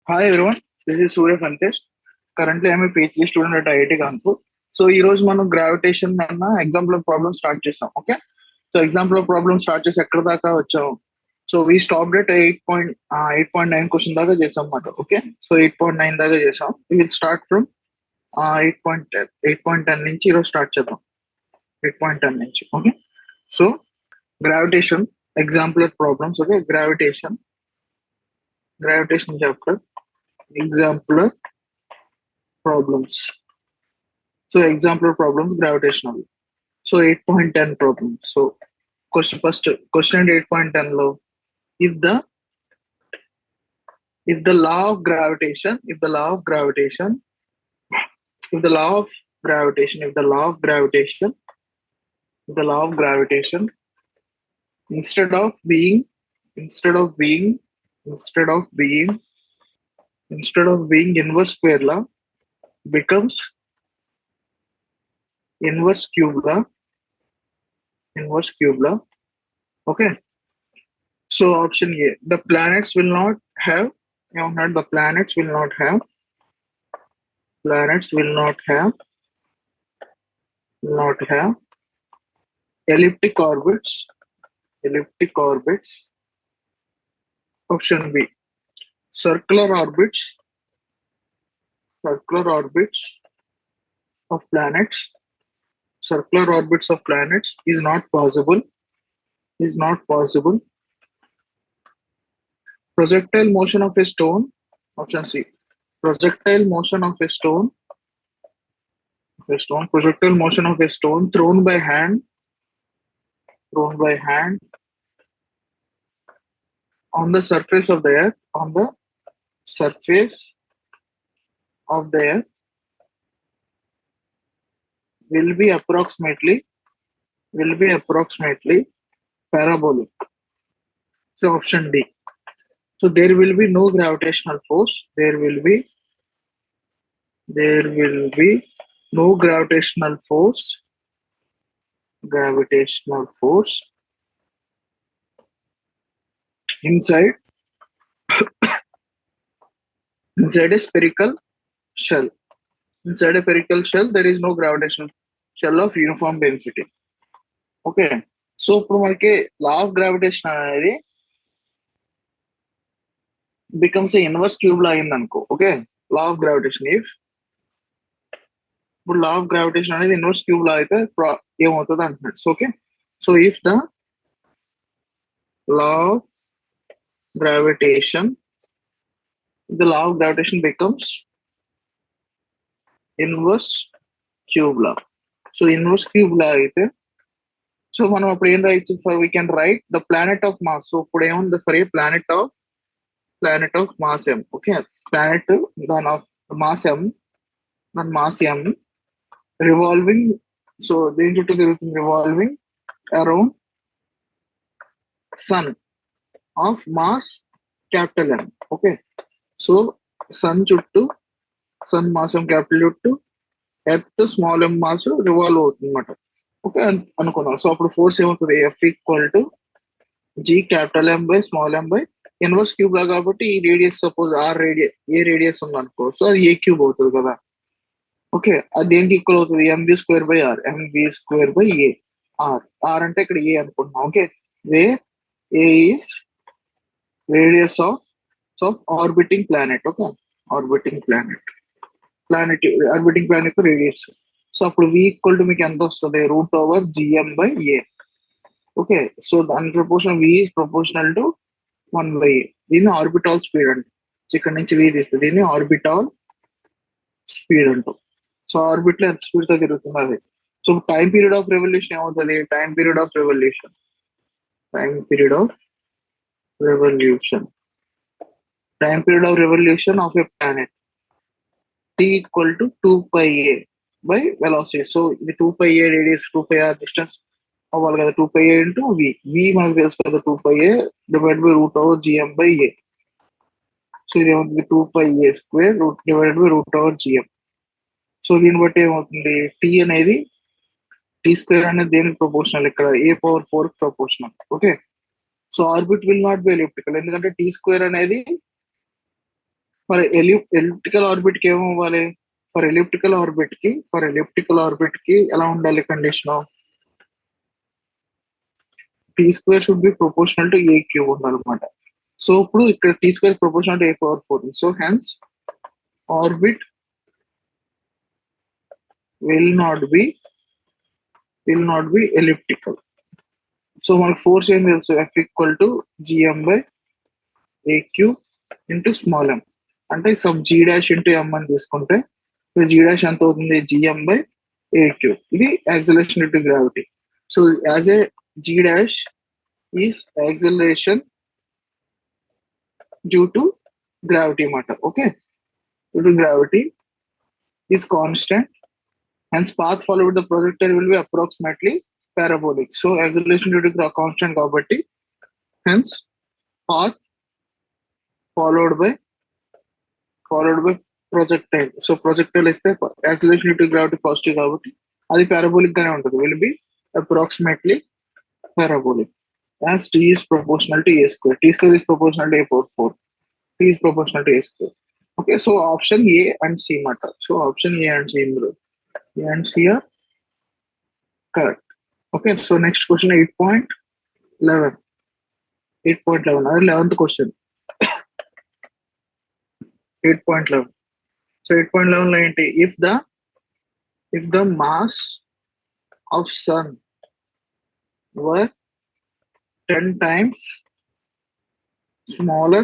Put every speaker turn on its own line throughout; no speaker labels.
Hi everyone, this is Surya. Currently, I'm a PhD student at IIT Kanpur. So, ఈ రోజు మనం gravitation అన్న example problem start చేసాం. Okay, so example problem start చేసి ఎక్కడ దాకా వచ్చాం? So we stop at 8.9 question దాకా చేసాం అన్నమాట. ఓకే, సో 8.9 దాకా చేసాం. విల్ స్టార్ట్ ఫ్రమ్ 8.10 నుంచి ఈరోజు స్టార్ట్ చేద్దాం. 8.10 నుంచి. Okay, so gravitation exemplar problems. Okay, gravitation chapter exemplar problems. So exemplar problems gravitational. So 8.10 problem. So question 8.10 low. If the law of gravitation instead of being inverse square law becomes inverse cube law. Okay, so option A, the planets will not have elliptic orbits. Option B, circular orbits of planets. Circular orbits of planets is not possible. Projectile motion of a stone. Option C, projectile motion of a stone thrown by hand on the surface of the earth will be approximately parabolic. So option D. So there will be no gravitational force. There will be no gravitational force inside a spherical shell. Inside a spherical shell, there is no gravitational shell of uniform density. Okay, so ఇప్పుడు మనకి law of gravitation అనేది becomes a inverse cube law అయింది అనుకో. Okay, law of gravitation ఇప్పుడు law of gravitation అనేది inverse cube లా అయితే ఏమవుతుంది అంటున్నాడు. So okay, so if the law of gravitation becomes inverse cube law. So inverse cube law అయితే so మనం అప్పుడు ఏం రాయొచ్చు? For we can write the planet of mass. So ఇప్పుడు ఏముంది? For a planet of mass m. Okay, planet దాని of mass m revolving. So దేని చుట్టూ తిరుగుతుంది? Revolving around sun of mass capital M. Okay, so sun mass m capital చుట్టూ earth small m mass revolve అవుతుంది అన్నమాట. Okay అనుకుందాం. So అప్పుడు force ఏమవుతుంది? F equal to G capital M by small m by inverse cube law కాబట్టి ఈ radius suppose ఏ radius ఉంది అనుకో, సో అది ఏ క్యూబ్ అవుతుంది కదా. ఓకే, అది దేనికి ఈక్వల్ అవుతుంది? mv square by a. r అంటే ఇక్కడ ఏ అనుకుంటున్నాం. Okay, A is radius of orbiting planet. Okay, orbiting planet radius. So అప్పుడు v ఈక్వల్ టు మీకు ఎంత వస్తుంది? √gm/a. ఓకే, సో దాని proportion v is proportional to 1/a. దీన్ని ఆర్బిటాల్ స్పీడ్ అంట. సో ఇక్కడ నుంచి v తీస్తుంది, దీన్ని ఆర్బిటాల్ స్పీడ్ అంటాం. సో ఆర్బిట్ లో ఎంత స్పీడ్ తో తిరుగుతుంది అది. So time period of revolution ఏమవుతుంది? Time period of revolution of a planet t equal to 2πa by velocity. So ఇది 2πa రేడియస్, 2πr డిస్టెన్స్ అవ్వాలి కదా. 2πa ఇంటూ v మనకు తెలుసు కదా, 2πa divide by √gm/a. So ఇది ఏమవుతుంది? 2πa square divide by √gm. So దీన్ని బట్టి ఏమవుతుంది? టీ స్క్వేర్ అనేది దేనికి ప్రపోర్షనల్? ఇక్కడ a⁴ proportional. Okay, so orbit will not B elliptical, ఎందుకంటే టీ స్క్వేర్ అనేది మరి ఎలిప్టికల్ ఆర్బిట్ కి ఏమవ్వాలి? ఫర్ ఎలిప్టికల్ ఆర్బిట్ కి ఎలా ఉండాలి condition? T square should be proportional to a cube ఉండాలన్నమాట. సో ఇప్పుడు ఇక్కడ T square proportional to a power 4. So hence orbit will not be elliptical. So మనకు ఫోర్స్ ఏం తెలుసు? F equal to GM by a cube into small M. అంటే sub G dash into M అని తీసుకుంటే G dash ఎంత అవుతుంది? GM by a cube. ఇది acceleration due to gravity. So as A G dash is acceleration due to gravity అన్నమాట. Okay, due to gravity is constant, hence path followed with the projectile will be approximately parabolic. So acceleration due to constant కాబట్టి hence path followed by projectile. So projectile ఇస్తే acceleration due to gravity positive కాబట్టి అది parabolic గానే ఉంటుంది, will be approximately parabolic as t is proportional to a square. T square is proportional to a power 4. T is proportional to a square. Okay, so option A and C matter. So option A and C ఇందులో A and C are correct. Okay, so next question 8.11. 8.11 అది 11th question. 8.11. So 8.11 లో ఏంటి? if the mass of sun were 10 times smaller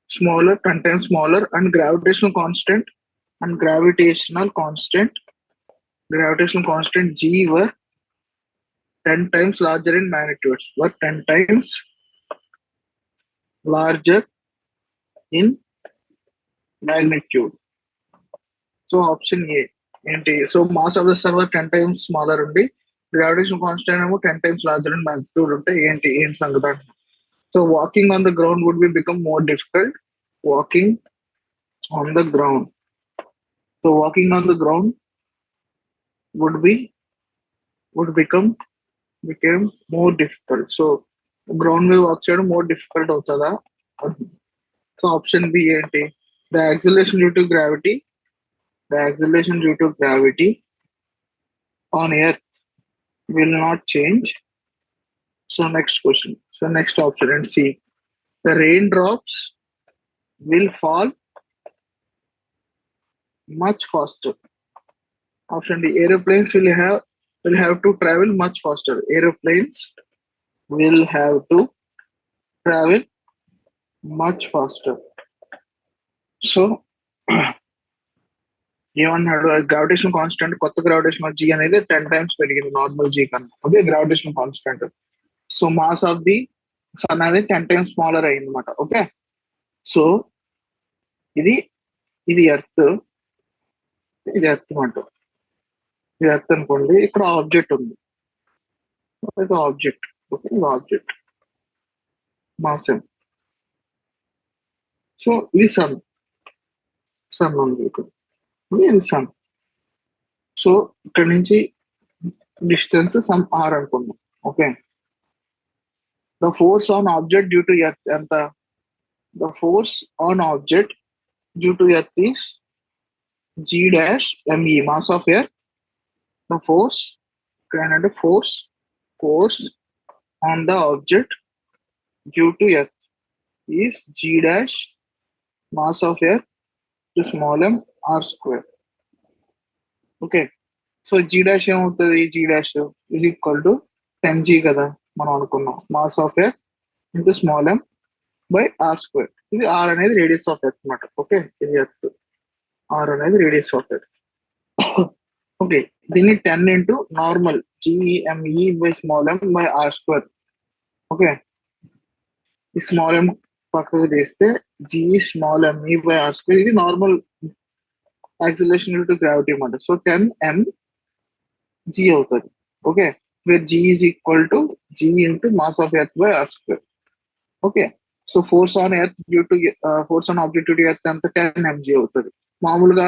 10 times smaller and gravitational constant g were 10 times larger in magnitudes, were 10 times larger in magnitude. So option A ఏంటి? So mass of the sun were 10 times smaller ఉండి gravitation constant ఏమో 10 times larger in magnitude ఉంటే ఏంటి సంగతి? So walking on the ground would become more difficult. Walking on the ground. So walking on the ground became more difficult. So ground మీద walk చేయడం more difficult అవుతుందా? So option B ఏంటి? The acceleration due to gravity on earth will not change. So next question. So next option and C. The raindrops will fall much faster. Option D. Aeroplanes will have to travel much faster. Aeroplanes will have to travel much faster. So ఏమన్నాడు? Gravitation constant, కొత్త gravitation G అనేది 10 times పెరిగింది normal G కన్నా. అదే gravitation constant. So mass of the sun అనేది 10 times smaller అయింది అనమాట. Okay, so ఇది ఎర్త్, ఇది ఎర్త్ అనమాట. ఇది ఎర్త్ అనుకోండి. ఇక్కడ ఆబ్జెక్ట్ ఉంది, ఇది ఆబ్జెక్ట్. ఓకే, ఇది ఆబ్జెక్ట్ మాస్ ఎం. సో ఇది సన్ ఉంది ఇక్కడ, ఇది సన్. సో ఇక్కడ నుంచి డిస్టెన్స్ సమ్ ఆర్ అనుకున్నాం. Okay, the force on object due to earth ఎంత? The force on object due to earth is G dash M E, mass of earth. The force ఇక్కడ ఏంటంటే force on the object due to earth is G dash mass of earth to small M R square. Okay, so G dash ఏమవుతుంది? G dash is equal to 10g కదా మనం అనుకున్నాం, mass of earth into small M by R square. ఇది R అనేది radius of earth అనమాట. Okay, ఇది earth, R అనేది radius of earth. Okay, దీన్ని 10 into normal GME by small M by R square. Okay, ఈ స్మాల్ ఎం పక్కకు తీస్తే G small M E by R square, ఇది normal acceleration due to gravity అన్నమాట. So 10 mg అవుతుంది. Okay, where g is equal to g into mass of earth by R square. Okay, so force on object due to earth అంత 10 mg అవుతుంది. మామూలుగా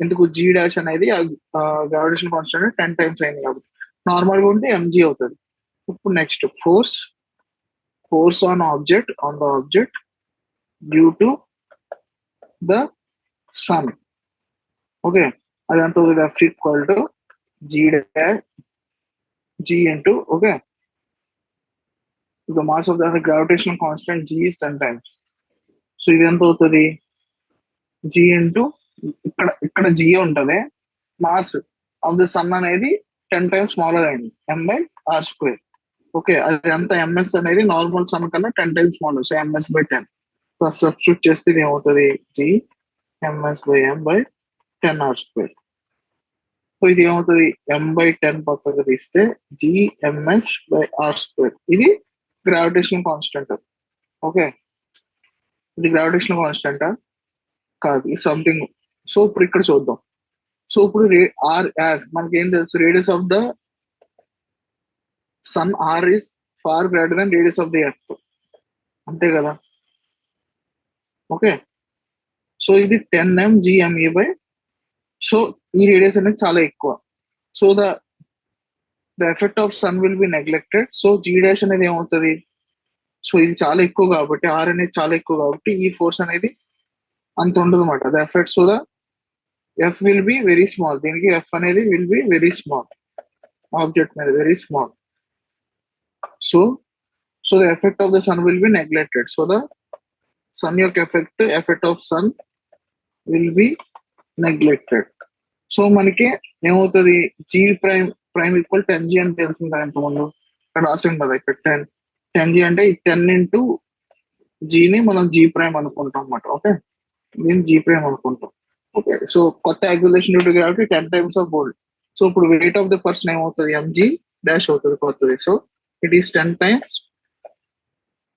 ఎందుకు G dash అనేది gravitation constant 10 times అయింది కాబట్టి normal గా ఉంటే mg అవుతుంది. ఇప్పుడు next force on the object due to the sun. Okay, adanto F equal to g dash g into, okay, the mass of the gravitational constant g is 10 times. So ఇదెంత అవుతుంది, g into ఇక్కడ ఇక్కడ g ఉంటుంది, mass of the sun అనేది 10 times smaller అయింది, m/r². Okay, అది ఎంత ms అనేది నార్మల్ సన్ కన్నా 10 times smaller, so ms/10. Substitute చేస్తే ఇది ఏమవుతుంది, g ms/m/10r². సో ఇది ఏమవుతుంది, m/10 పక్కకు తీస్తే g ms/r². ఇది గ్రావిటేషన్ కాన్స్టెంట్. ఓకే, ఇది గ్రావిటేషన్ కాన్స్టెంట్ కాదు, సంథింగ్. సో ఇప్పుడు ఇక్కడ చూద్దాం. సో ఇప్పుడు ఆర్ యాజ్ మనకి ఏం తెలుసు, radius of the sun R is far greater than radius of the earth, అంతే కదా. ఓకే, సో ఇది 10 mgme/, సో ఈ రేడియస్ అనేది చాలా ఎక్కువ. So the effect of sun will be neglected. So G dash అనేది ఏమవుతుంది, సో ఇది చాలా ఎక్కువ కాబట్టి, ఆర్ అనేది చాలా ఎక్కువ కాబట్టి ఈ ఫోర్స్ అనేది అంత ఉండదు అనమాట, the effect. So the F will be very small, దీనికి ఎఫ్ అనేది will be very small, object మీద very small. So the effect of the sun will be neglected. So the sun యొక్క effect of sun will be neglected. So మనకి ఏమవుతుంది, G prime equal 10g అని తెలిసింది కదా ఇంతకుముందు, ఇక్కడ రాసాం కదా, ఇక్కడ 10g అంటే ఈ 10 into జీని మనం జీ ప్రైమ్ అనుకుంటాం అన్నమాట. ఓకే, దీన్ని జీ ప్రైమ్ అనుకుంటాం. ఓకే, సో కొత్త acceleration due to gravity 10 times of volt. So ఇప్పుడు వెయిట్ ఆఫ్ ద పర్సన్ ఏమవుతుంది, mg డాష్ అవుతుంది కొత్తది. So it is 10 times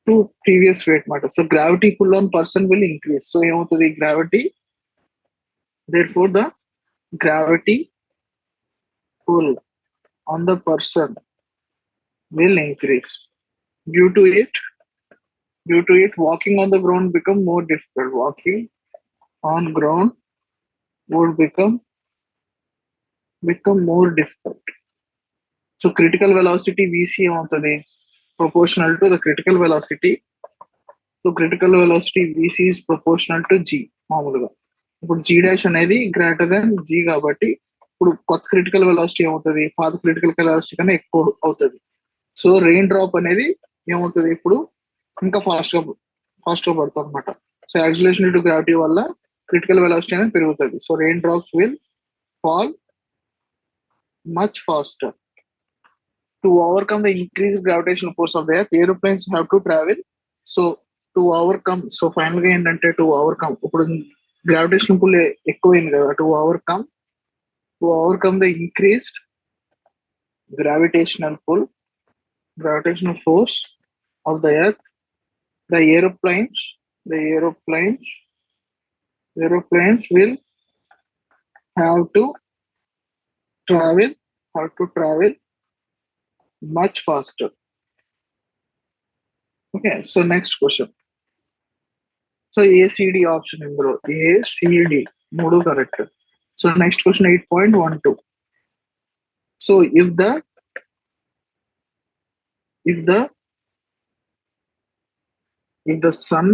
to previous weight మాట. So gravity pull on person will increase. So ఏమవుతుంది, gravity, therefore the gravity pull on the person will increase. Due to it, walking on the ground become more difficult. Walking on ground would become more difficult. So critical velocity vc ఏమవుతుంది, proportional to the critical velocity. So critical velocity vc is proportional to g మామూలుగా. ఇప్పుడు G dash అనేది greater then G కాబట్టి ఇప్పుడు కొత్త critical velocity ఏమవుతుంది, పాత critical velocity కన్నా ఎక్కువ అవుతుంది. సో రెయిన్ డ్రాప్ అనేది ఏమవుతుంది, ఇప్పుడు ఇంకా ఫాస్ట్ గా పడుతుంది అనమాట. So acceleration due to gravity వల్ల క్రిటికల్ వెలాసిటీ అనేది పెరుగుతుంది. So rain drops will fall much faster. To overcome the increase gravitational force of the earth, aeroplanes have to travel. So to overcome, so final గా ఏంటంటే to overcome, ఇప్పుడు gravitation pull ఎక్కువైంది కదా, to overcome the increased gravitational force of the earth, the aeroplanes will have to travel much faster. Okay, so next question. So ACD option in bro, ACD మూడు correct. So next question 8.12. So if the sun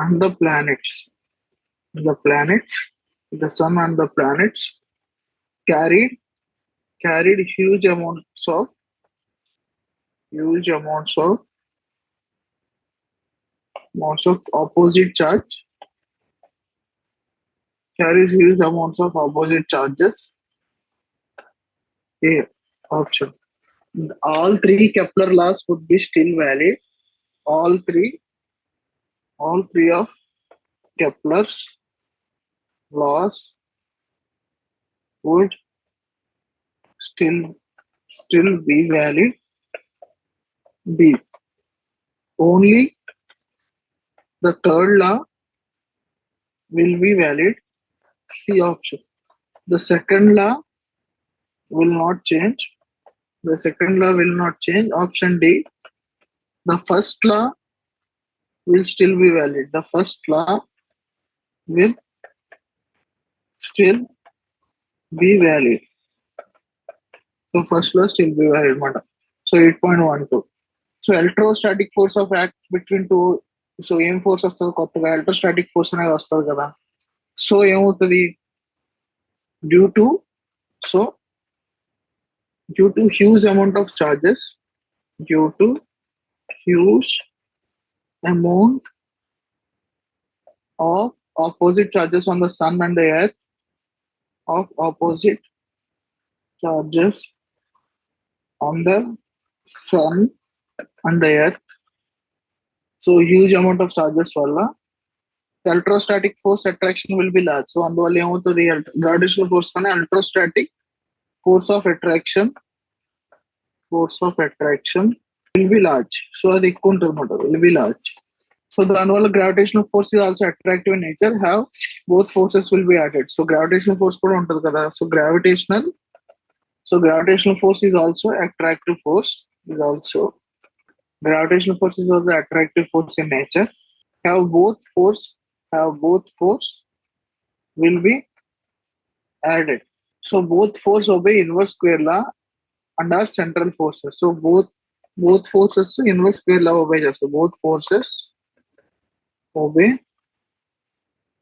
and the planets, the sun and the planets carried huge amounts of opposite charge, carries huge amounts of opposite charges. A option. All three Kepler laws would be still valid. All three of Kepler's laws would still be valid. B. Only the third law will be valid. C option. The second law will not change. Option D. The first law will still be valid. The first law will still be valid. So first law still be valid. So 8.12. So electrostatic force of act between two so ఏం force వస్తుంది కొత్తగా, electrostatic force అనేది వస్తుంది కదా. So ఏమవుతుంది, due to so due to huge amount of charges, due to huge amount of opposite charges on the sun and the earth, of opposite charges on the sun and the earth. So huge amount of charges వల్ల electrostatic force attraction will be large. So అందువల్ల ఏమవుతుంది, gravitational force కన్నా electrostatic force of attraction will be large. So అది ఎక్కువ ఉంటుంది అన్నమాట, will be large. So దానివల్ల gravitational force is also attractive in nature, have both forces will be added. So gravitational force కూడా ఉంటుంది కదా. So gravitational force is also attractive force, gravitational force is also attractive force in nature, have both force will be added. So both force obey inverse square law and are central forces. So both forces inverse square law obey చేస్తారు. Both forces obey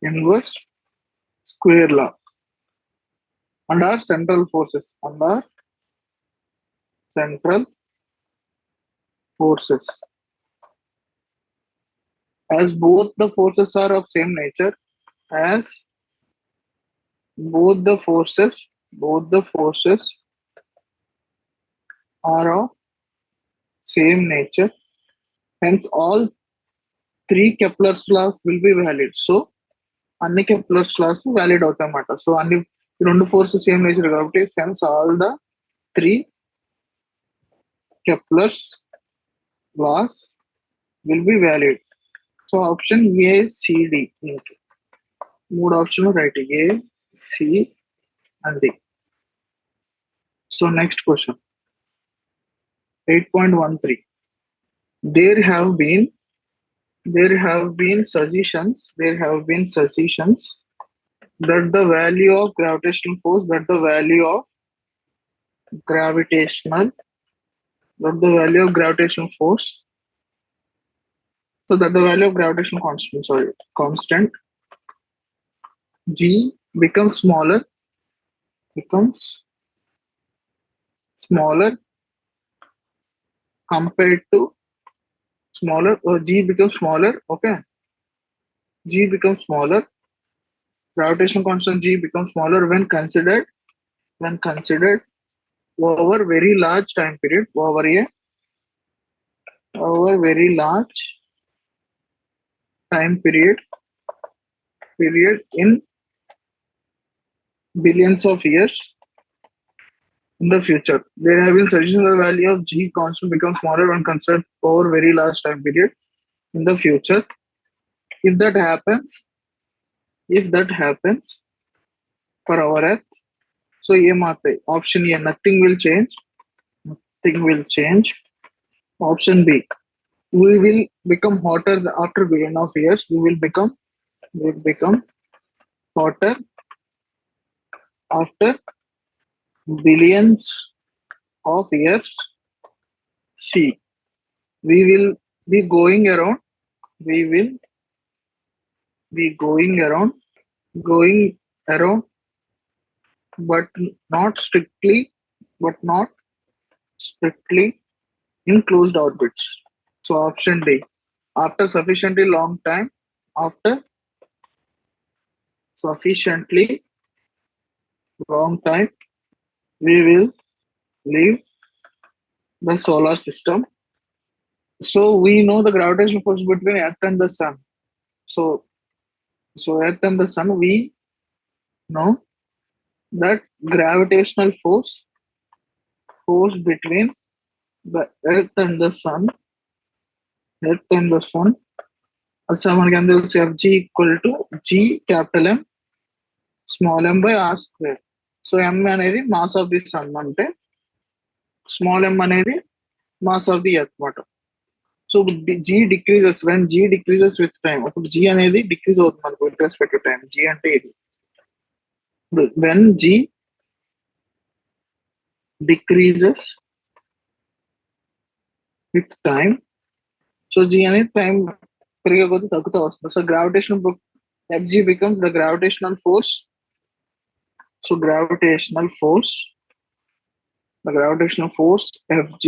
inverse square law and are central forces, as both the forces are of same nature, as both the forces are of same nature, hence all three Kepler's laws will be valid. So అన్ని Kepler's laws valid అవుతాయి అన్నమాట. So అన్ని రెండు forces same nature కాబట్టి hence all the three Kepler's laws will be valid. So option A, C, D, మూడు option right, A, C and D. So next question, 8.13. There have been suggestions that the value of gravitational force, that the value of gravitational force, so that the value of gravitational constant G becomes smaller compared to G becomes smaller, okay, G becomes smaller, gravitational constant G becomes smaller when considered over very large time period, over very large time period in billions of years in the future. There have been suggestions that the value of G constant becomes smaller when considered over very large time period in the future. If that happens for our Earth, so option A, nothing will change. Option B, we will become hotter after billion of years. We will become hotter after billions of years. C, we will be going around but not strictly in closed orbits. So option D, after sufficiently long time, we will leave the solar system. So we know the gravitational force between Earth and the Sun. So Earth and the Sun, we know that gravitational force between the Earth and the Sun, so మనకి అందరూ తెలుసు Fg equal to G capital M small m by r square. So m అనేది mass of the sun అంటే small m అనేది mass of the earth మాట. So G decreases when G decreases with time. అప్పుడు G అనేది decrease అవుతుంది మనకు with respect to time. G అంటే ఇది. When G decreases with time, so G అనేది time పెరిగే కొద్ది తగ్గుతూ వస్తుంది. So gravitation Fg becomes the gravitational force. So the gravitational force Fg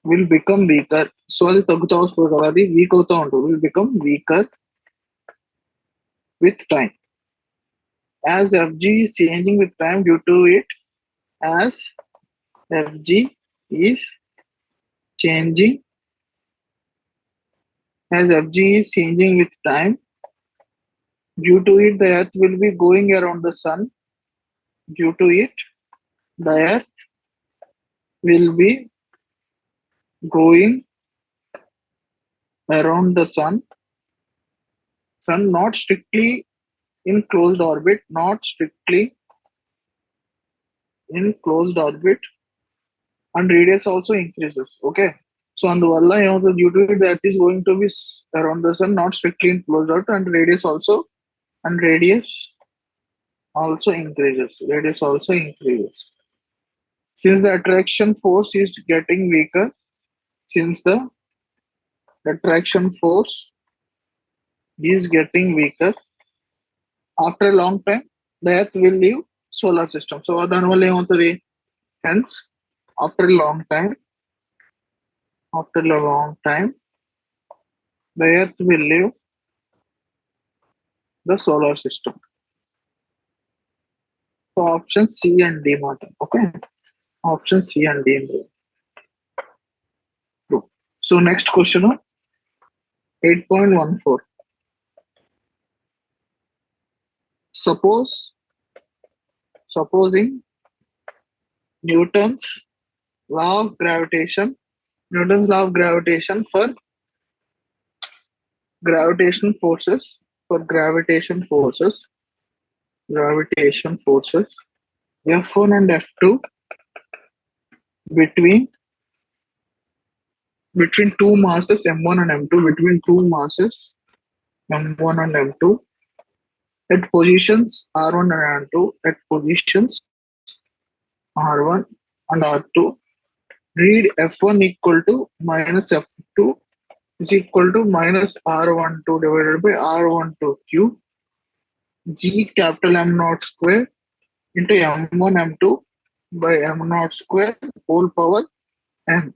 will become weaker. So అది తగ్గుతూ వస్తుంది కదా, అది వీక్ అవుతూ ఉంటుంది, will become weaker with time. As Fg is changing with time due to it, as Fg is changing, as Fg is changing with time, due to it the earth will be going around the sun. Due to it the earth will be going around the sun, not strictly in closed orbit, and radius also increases. Okay, so అందువల్ల ఏమవుతుంది, due to it the earth is going to be around the sun, not strictly in closed orbit, and radius also increases. Since the attraction force is getting weaker, after a long time the earth will leave solar system. So దానివల్ల ఏమవుతుంది, hence after a long time the earth will leave the solar system. So option C and D matter. Okay, option C and D true. So next question 8.14. Supposing Newton's law of gravitation for gravitation forces F1 and F2 between two masses M1 and M2, at positions R1 and R2, and R2, read F1 equal to minus F2 is equal to minus R12 divided by R12 cube G capital M naught square into M1 M2 by M naught square whole power n.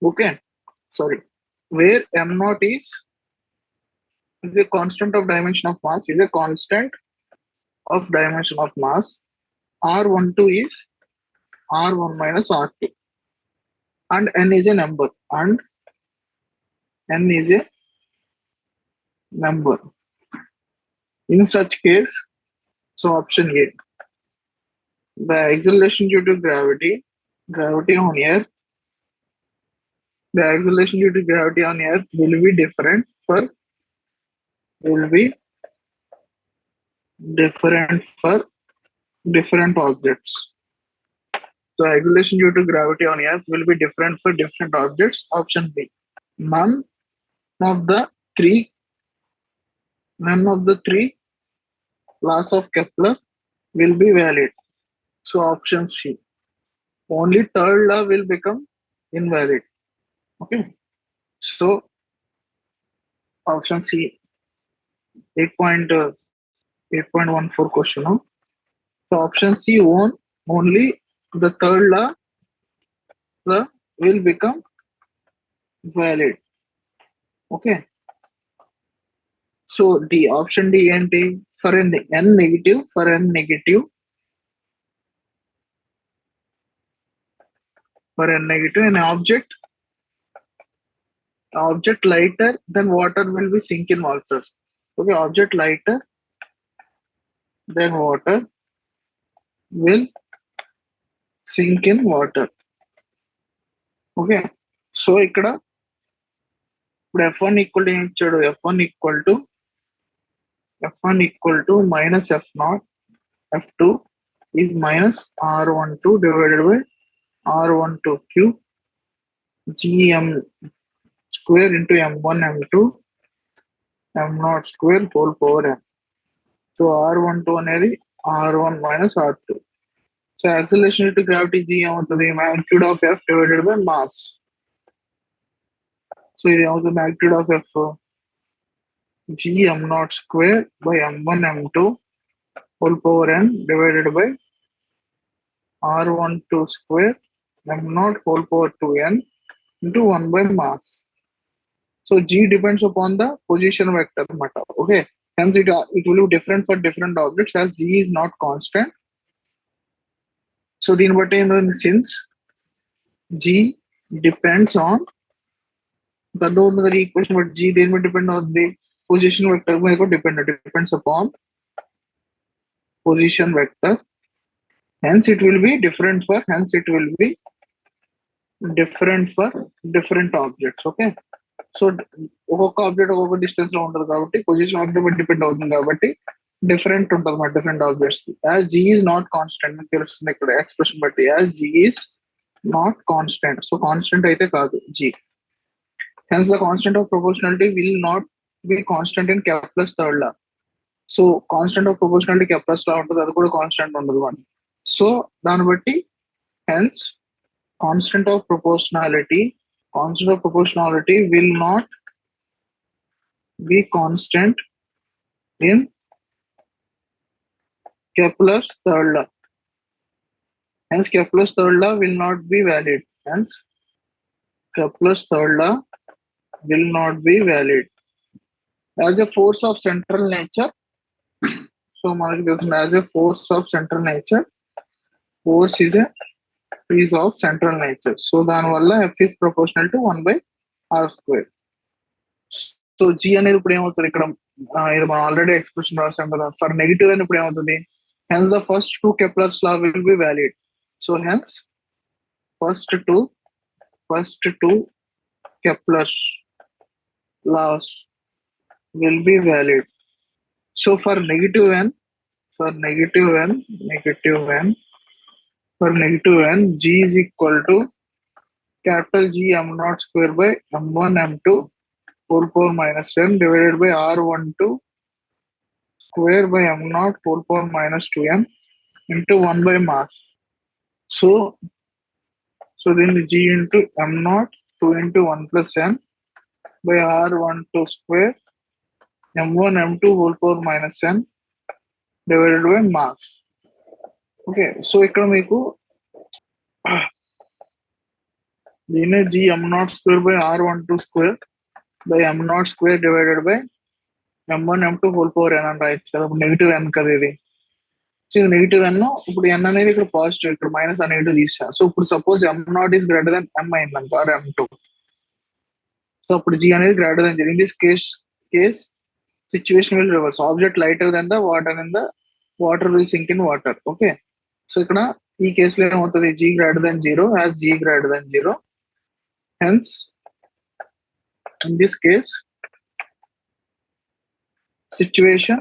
Okay, sorry, where M naught is a constant of dimension of mass, R12 is R1 minus R2, and n is a number, In such case, so option A, the acceleration due to gravity on Earth, will be different for different objects. So acceleration due to gravity on Earth will be different for different objects. Option B. None of the three laws of Kepler will be valid. So option C. Only third law will become invalid. Okay. So option C. 8.14 question. So option C, only the third law will become valid. Okay. So D, option D and D, for n negative, an object lighter than water will be sink in water. Okay, object lighter than water will sink in water. Okay, so ఇక్కడ ఇప్పుడు F1 equal to ఇచ్చాడు, F1 equal to minus F0, F2 is minus R12 divided by R12 cube GM square into M1 M2 M0 square whole power n. So R12 అనేది R1 minus R2. So acceleration due to gravity G ఏమవుతుంది, magnitude of F divided by mass. So the magnitude of F G m naught square by m1 m2 whole power n divided by r12 square m naught whole power 2n into 1 by mass. So G depends upon the position vector matter. Okay. Hence it will be different for different objects as G is not constant. So the since G depends on the equation, but G then will depend on the position vector depends upon position vector. Hence it will be different for different objects. Okay. So ఒక్కొక్క object ఒక్కొక్క distance లో ఉంటుంది కాబట్టి position object depend అవుతుంది కాబట్టి different ఉంటుంది మా different objects కి. As g is not constant మీకు తెలుస్తుంది ఇక్కడ ఎక్స్ప్రెషన్ బట్టి. As g is not constant, so constant అయితే కాదు g. Hence the constant of proportionality will not be constant in Kepler's third law. So constant of proportionality Kepler's law ఉంటుంది, అది కూడా constant ఉండదు అని. సో దాన్ని బట్టి hence constant of proportionality will not be constant in Kepler's third law. Hence Kepler's third law will not be valid. Hence Kepler's third law will not be valid. As a force of central nature, so as a force of central nature, force is a piece of central nature. So దాని వల్ల F is proportional to 1 by r square. So G అనేది ఇప్పుడు ఏమవుతుంది ఇక్కడ, ఇది మనం already expression రాసాం కదా. ఫర్ నెగిటివ్ అని ఇప్పుడు ఏమవుతుంది, hence the first two Kepler's law will be valid. So hence first two Kepler's laws will be valid. So for negative n, G is equal to capital G m naught square by m1 m2 whole power minus n divided by r12 square by m naught whole power minus 2n into 1 by mass. So then G into m naught 2 into 1 plus n by r12 square m1 m2 whole power minus n divided by mass. Okay, so ఇక్కడ మీకు దీన్ని G m naught square by r12 square by m naught square divided by m1 m2 whole power n అని రాయొచ్చు కదా. Negative n కదా ఇది. So ఇది negative n, ఇప్పుడు n అనేది ఇక్కడ పాజిటివ్, ఇక్కడ మైనస్ అనేది తీసా. సో ఇప్పుడు suppose m not is greater than m అయింది అనుకో, ఆర్ m2. సో అప్పుడు G అనేది greater than 0. In this case situation will reverse. Object lighter than the water and the water will sink in water. Okay, so ఇక్కడ ఈ కేసులో ఏమవుతుంది, G greater than 0, as G greater than 0. Hence in this case situation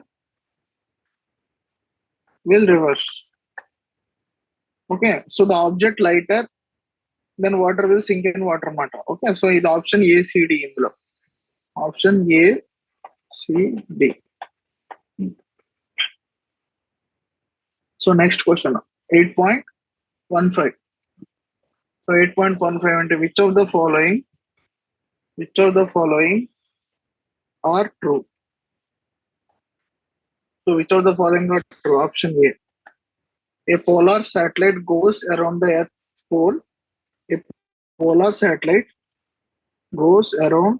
will reverse. Okay, so the object lighter, then water will sink in water matter. Okay, so the option A, C, D in below. Option A, C, D. So next question, 8.15. So 8.15 into which of the following are true? So which of the following are true? Option A. A polar satellite goes around the Earth's pole. A polar satellite goes around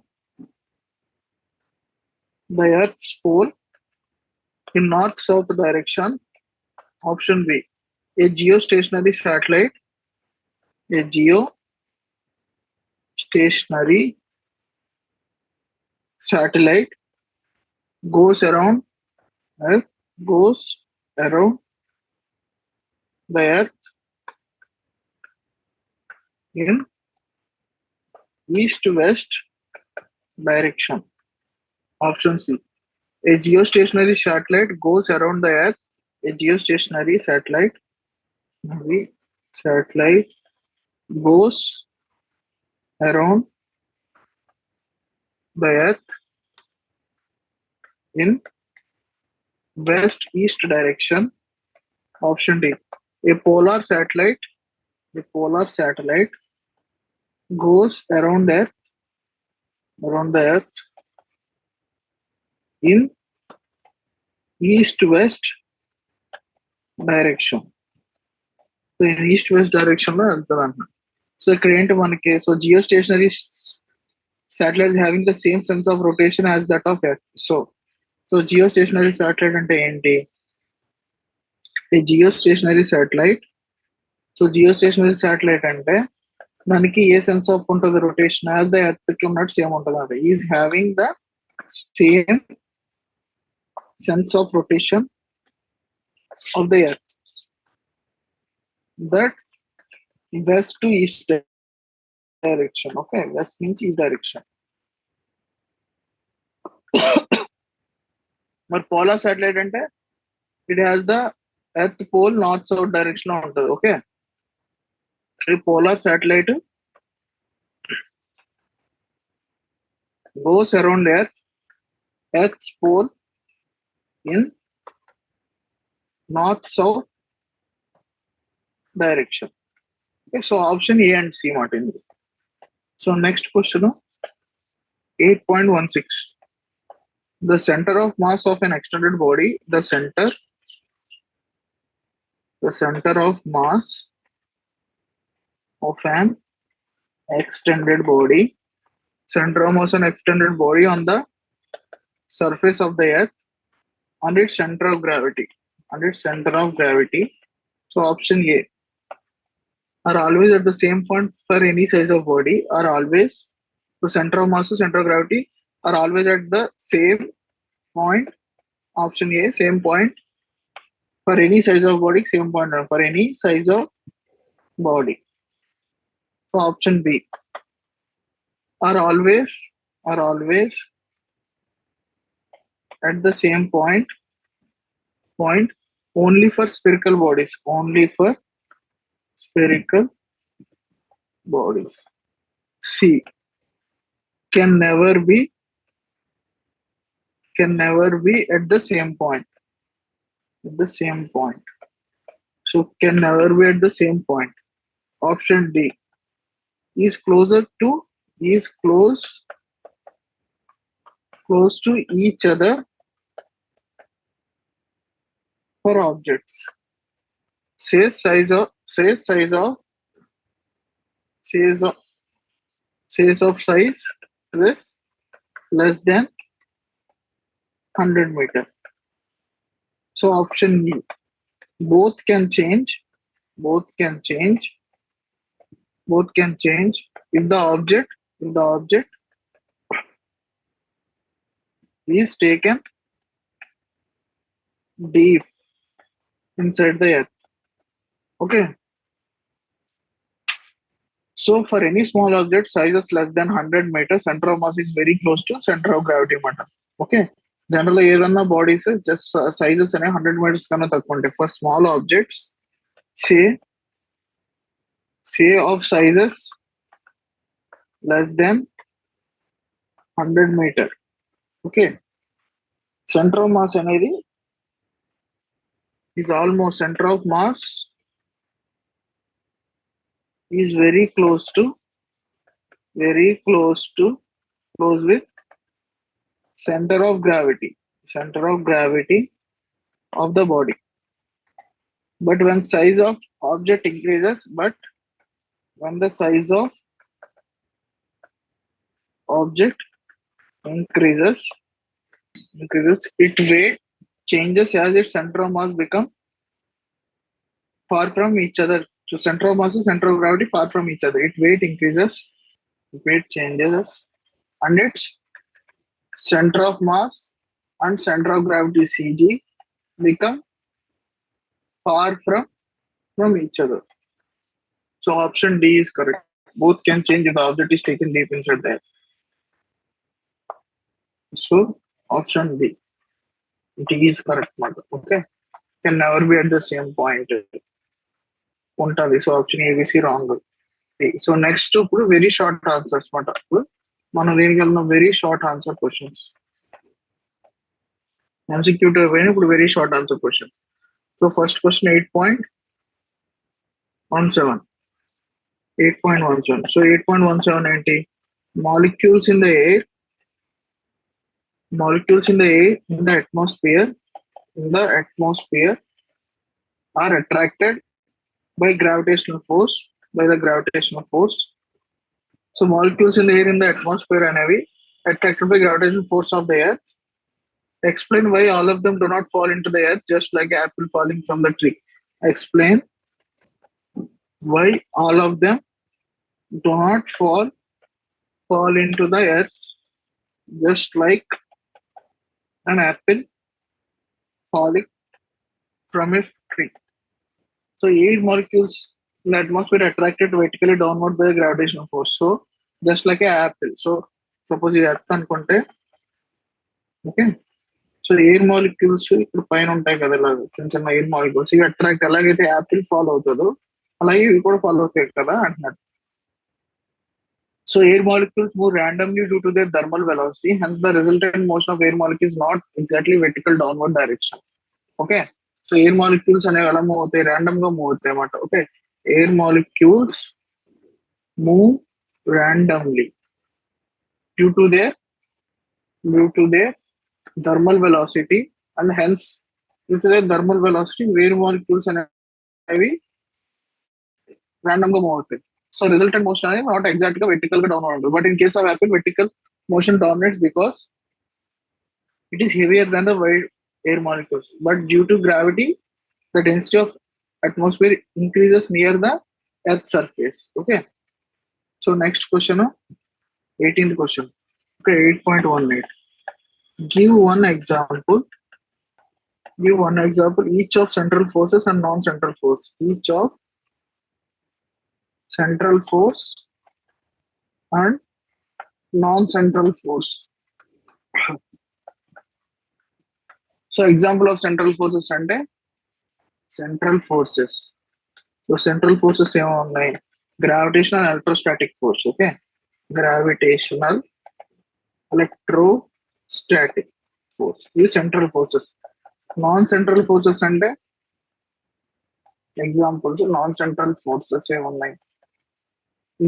the Earth's pole in north-south direction. Option B. A geostationary satellite goes around the Earth in east-west direction. Option C. A geostationary satellite goes around the Earth. A geostationary satellite goes around the Earth in west-east direction. Option D. A polar satellite goes around Earth around the earth in east-west direction. So in east-west direction lo veltadannమాట. So ఇక్కడ ఏంటి మనకి, so geostationary satellites having the same sense of rotation as that of earth. So geostationary satellite అంటే ఏంటి? A geostationary satellite, so geostationary satellite అంటే దానికి ఏ sense of ఉంటుంది rotation as the earth కి ఉన్నట్టు సేమ్ ఉంటుంది అంటే is having the same sense of rotation of the earth that west to east direction. Okay, west నుంచి ఈస్ట్ డైరెక్షన్. మరి పోలార్ సాటిలైట్ అంటే it has the earth pole north south direction లో ఉంటుంది. Okay, ఈ polar satellite goes around earth's pole in north south direction. Okay, so option A and C Martin. So next question 8.16. The center of mass of an extended body, the center of mass of an extended body, center of mass an extended body on the surface of the earth and its center of gravity. So option A are always at the same point for any size of body, are always the center of mass, center of gravity are always at the same point. Option A, same point for any size of body, same point for any size of body. So option B are always at the same point only for spherical bodies, C can never be at the same point. So can never be at the same point. Option D is close to each other for objects. Says size of size less than 100 meter. So option E, both can change if the object is taken deep inside the earth. Okay, so for any small object sizes less than 100 meters, center of mass is very close to center of gravity matter. Okay, generally ఏదన్నా bodies just sizes అనే 100 meters కన్నా తక్కువ ఉంటాయి. For small objects, say of sizes less than 100 meter. Okay, center of mass అనేది is almost center of mass is very close with center of gravity of the body. But when size of object increases, when the size of object increases, its weight changes as its center of mass become far from each other. So center of mass and center of gravity far from each other. Its weight increases, weight changes, and its center of mass and center of gravity CG become far from each other. So option D is correct. Both can change if the object is taken deep inside there. So option D, D is correct. Okay, can never be at the same point. Untadi. So option ABC wrong. So next ఇప్పుడు very short answers మాట. మనం దీనికి వెళ్ళిన very short answer questions. MCQ ఇప్పుడు very short answer questions. So first question 8.17. So 8.17 ఏంటి? Molecules in the air Molecules in the air, in the atmosphere are attracted by gravitational force, by the gravitational force. So molecules in the air in the atmosphere are heavy, attracted by gravitational force of the earth. Explain why all of them do not fall into the earth, just like an apple falling from the tree. Explain why all of them do not fall into the earth, just like an apple falling from a tree. So air molecules in the atmosphere are attracted vertically downward by the gravitational force. So just like an apple. So suppose ఇది earth అనుకుంటే okay so air molecules ఇప్పుడు పైన ఉంటాయి కదా ఇలా చిన్న చిన్న air molecules ఇవి అట్రాక్ట్ ఎలాగైతే యాపిల్ ఫాలో అవుతుందో అలాగే ఇవి కూడా ఫాలో అవుతాయి కదా అంటున్నారు. So air molecules move randomly due to their thermal velocity. Hence, the resultant motion of air molecules is not exactly vertical downward direction. Okay. So air molecules అనేవి ఎలా మూవ్ అవుతాయి random గా మూవ్ అవుతాయి అన్నమాట. Okay. Air molecules move randomly due to their thermal velocity, and hence due to their thermal velocity air molecules అనేవి random గా move అవుతాయి. So resultant motion అనేది not exact గా vertical గా downward ఉంటుంది. But in case of apple, vertical motion dominates because it is heavier than the wide air molecules. But due to gravity, the density of atmosphere increases near the Earth's surface. Okay. So next question, 18th question. Okay, 8.18. Give one example. Give one example each of central forces and non-central force. Each of central force and non-central force. So example of central forces and central forces. So central forces ఏమో ఉన్నాయి gravitational electrostatic force. Okay, gravitational electrostatic force. These central forces. Non-central forces అంటే examples non-central forces ఏమో ఉన్నాయి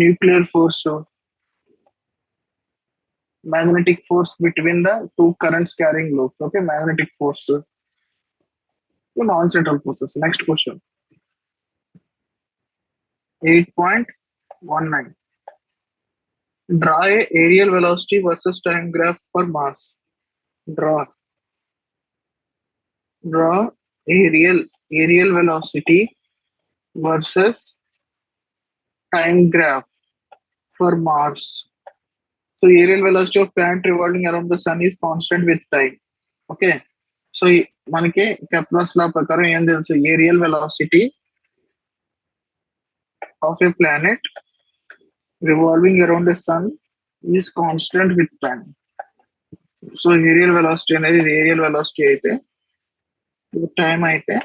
nuclear force, magnetic force between the two currents carrying loops. Okay, magnetic force. Non-central forces. Next question. 8.19. Draw a aerial velocity versus time graph for mass. Draw aerial velocity versus time graph for Mars. So aerial velocity of planet revolving around the sun is constant with time. Okay. So మనకి Kepler's law ప్రకారం ఏం తెలుసు aerial velocity of a planet revolving around the sun is constant with time. So aerial velocity అనేది aerial velocity అయితే time అయితే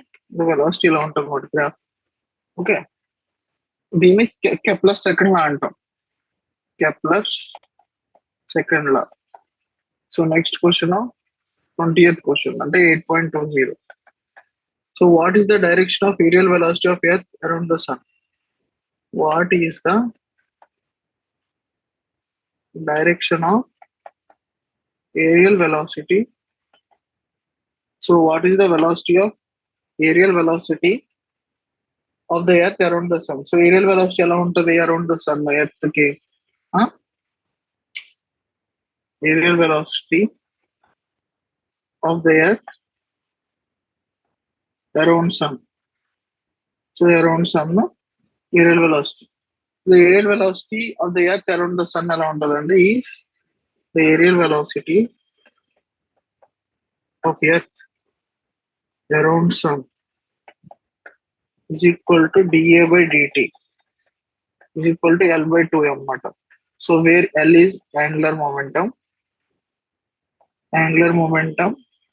velocity ఇలా ఉంటుంది graph. Okay, దీన్ని కెప్లర్ సెకండ్ లా అంటాం. Kepler second law. So next question 20th question అంటే 8.20. So what is the direction of aerial velocity of earth around the sun? What is the direction of aerial velocity? So what is the velocity of aerial velocity of the earth around the sun? So aerial velocity ఎలా ఉంటుంది around the sun earth కి? Aerial velocity of the earth around sun. So around sun, no? Aerial velocity. The aerial velocity of the earth around the sun around the land is the aerial velocity of earth around sun is equal to dA by dt is equal to L by 2m. So where L is angular momentum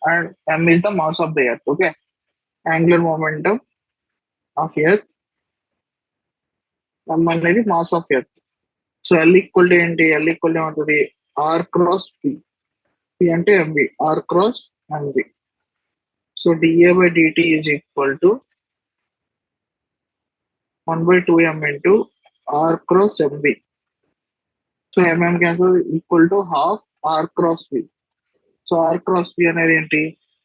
and m is the mass of the earth. Okay, angular momentum of earth, m అనేది mass of earth. So L equal to ఏంటి? L equal to ఏమవుతుంది? R cross P. P అంటే MB. R cross MB. So dA by dt is equal to 1 by 2m into R cross MB. So mm cancel equal to half R cross V. So r cross v అనేది ఏంటి?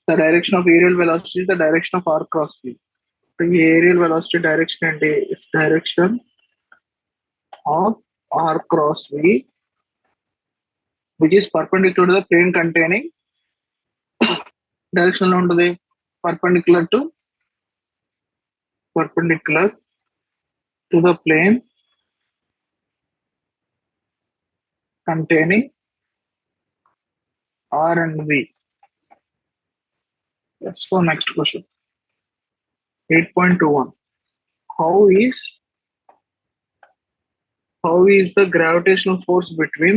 The direction of aerial velocity is the direction of r cross v. ఈ aerial velocity direction ఏంటి? It's direction of r cross v which is perpendicular to the plane containing direction లో ఉంటుంది perpendicular to the plane containing r and v. Let's go next question. 8.21. How is the gravitational force between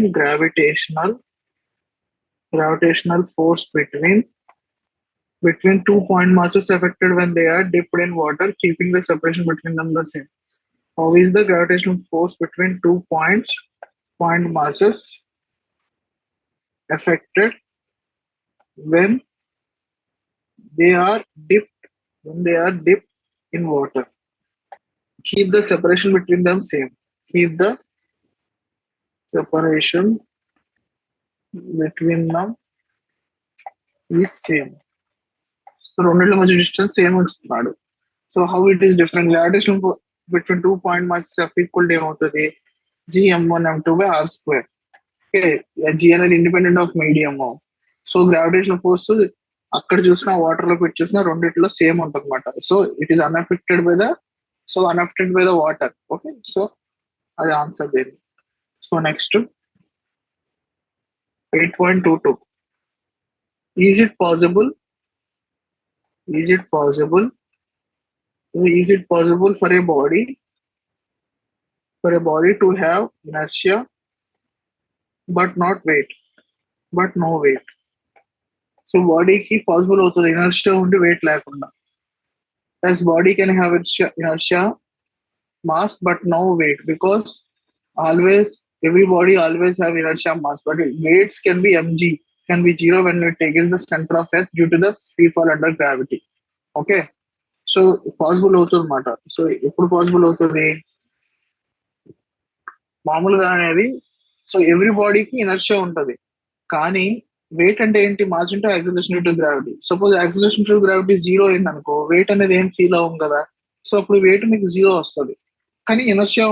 between 2 point masses affected when they are dipped in water, keeping the separation between them the same? How is the gravitational force between 2 point masses affected when they are dipped in water? Keep the separation between them same. Keep the separation between them is same. So రెండిట్ల మధ్య distance same ఉంచుతున్నాడు. So how it is different? Gravitation between 2 point masses F equal to ఏమవుతుంది? gm1m2/r². Okay, g అనేది independent of medium. So gravitation force అక్కడ చూసినా water లో పెట్టి చూసినా రెండిట్లో సేమ్ ఉంటుంది అనమాట. So it is unaffected by the water. Okay, so అది ఆన్సర్ దేని. So next 8.22. Is it possible for a body to have inertia but no weight? So body ki possible అవుతుంది inertia ఉండి weight లేకుండా. As body can have inertia, mass but no weight, because every body always have inertia mass, but weights can be mg, can be 0 when we take in the center of earth due to the free fall under gravity. Okay, so possible అవుతుంది అన్నమాట. So ఎప్పుడు possible అవుతుంది మామూలుగా అనేది? So every బాడీకి inertia ఉంటుంది, కానీ wait అంటే ఏంటి? Mass into acceleration due to gravity. Suppose acceleration due to gravity 0 అయింది అనుకో, వెయిట్ అనేది ఏం ఫీల్ అవ్వం కదా. సో అప్పుడు వెయిట్ మీకు 0 వస్తుంది. కానీ ఇనర్షియా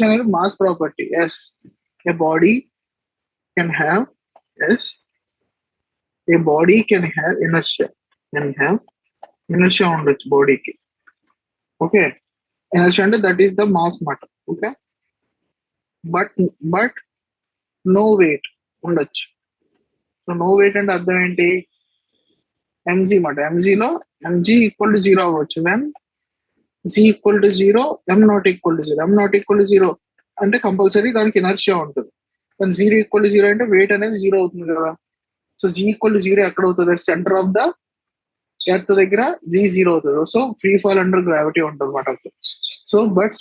అనేది mass property. Yes, a body can have inertia ఉండొచ్చు బాడీకి. ఓకే, ఇనర్షియా అంటే దట్ ఈస్ ద మాస్ మాట. ఓకే, బట్ నో వెయిట్ ఉండొచ్చు. సో నో వెయిట్ అంటే అర్థం ఏంటి? ఎంజీ మాట. ఎంజీలో ఎంజీ ఈక్వల్ టు 0 అవ్వచ్చు. When G equal to 0, M not equal to 0 అంటే కంపల్సరీ దానికి ఇనర్షియా ఉంటుంది. కానీ 0 ఈక్వల్ టు 0 అంటే వెయిట్ అనేది 0 అవుతుంది కదా. సో జీ ఈక్వల్ టు 0 ఎక్కడ అవుతుంది? సెంటర్ ఆఫ్ ద ఎర్త్ దగ్గర జీ 0 అవుతుంది. So free fall under gravity ఉంటుంది అన్నమాట. So but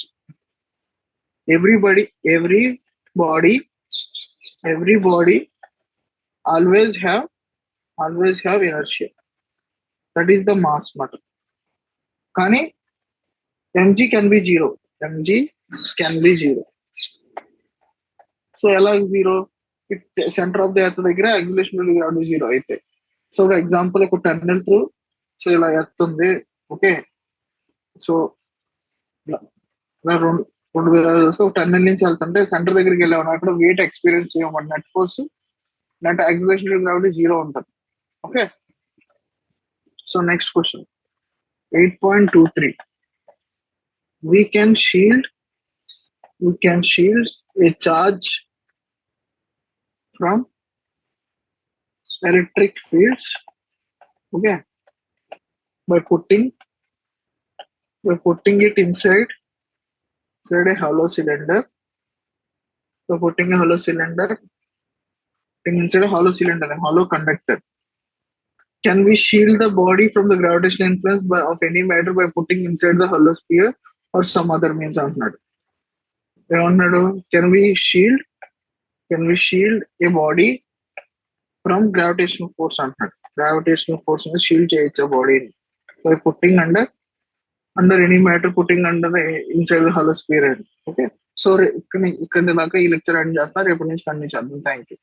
every body always have inertia. That is the mass matter. కానీ mg can be 0. సో ఎలా 0? సెంటర్ ఆఫ్ ద ఎర్త్ దగ్గర acceleration due to gravity 0 అయితే. So for example ఒక tunnel through, so ఇలా earth ఉంది. Okay, so రెండు విధాలు చూస్తే ఒక టన్నెల్ నుంచి వెళ్తుంటే సెంటర్ దగ్గరికి వెళ్ళాము, అక్కడ వెయిట్ ఎక్స్పీరియన్స్ చేయమని net force, net acceleration due to gravity 0 ఉంటుంది. Okay, so next question 8.23. We can shield a charge from electric fields, okay, by putting it inside a hollow cylinder. So putting a hollow cylinder inside a hollow cylinder and hollow conductor. Can we shield the body from the gravitational influence of any matter by putting inside the hollow sphere or some other means? Antunnadu. Can we shield a body from gravitational force? Antunnadu. Gravitational force is shield cheyachu body by putting under any matter, putting under inside the hollow sphere. Okay, so ikkada daaka ee lecture end chestunna, repu nunchi continue cheddam. Thank you.